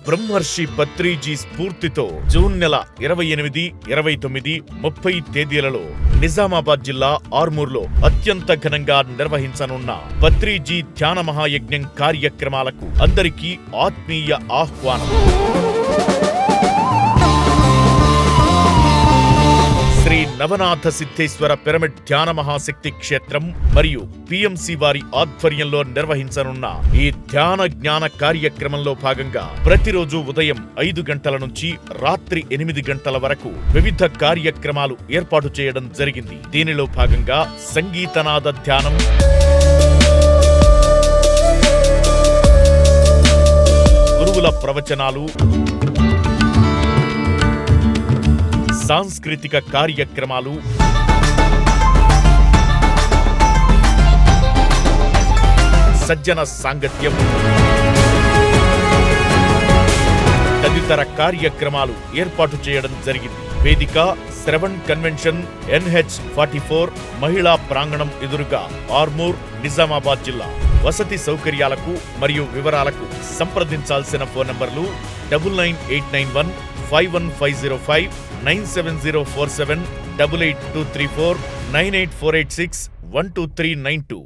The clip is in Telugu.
బ్రహ్మర్షి పత్రిజీ స్ఫూర్తితో జూన్ నెల 28, 29, 30 తేదీలలో నిజామాబాద్ జిల్లా ఆర్మూర్లో అత్యంత ఘనంగా నిర్వహించనున్న పత్రిజీ ధ్యాన మహాయజ్ఞం కార్యక్రమాలకు అందరికీ ఆత్మీయ ఆహ్వానం. శ్రీ నవనాథ సిద్ధేశ్వర పిరమిడ్ ధ్యాన మహాశక్తి క్షేత్రం మరియు పిఎంసి వారి ఆధ్వర్యంలో నిర్వహించనున్న ఈ ధ్యాన జ్ఞాన కార్యక్రమంలో భాగంగా ప్రతిరోజు ఉదయం 5 గంటల నుంచి రాత్రి 8 గంటల వరకు వివిధ కార్యక్రమాలు ఏర్పాటు చేయడం జరిగింది. దీనిలో భాగంగా సంగీతనాద ధ్యానం, గురువుల ప్రవచనాలు, సాంస్కృతిక కార్యక్రమాలు, సజ్జన సాంగత్యం తదితర కార్యక్రమాలు ఏర్పాటు చేయడం జరిగింది. వేదిక శ్రవణ్ కన్వెన్షన్ NH44 మహిళా ప్రాంగణం ఎదురుగా ఆర్మూర్, నిజామాబాద్ జిల్లా. వసతి సౌకర్యాలకు మరియు వివరాలకు సంప్రదించాల్సిన ఫోన్ నంబర్లు 99891 51505, 97047 88234, 98486 12392.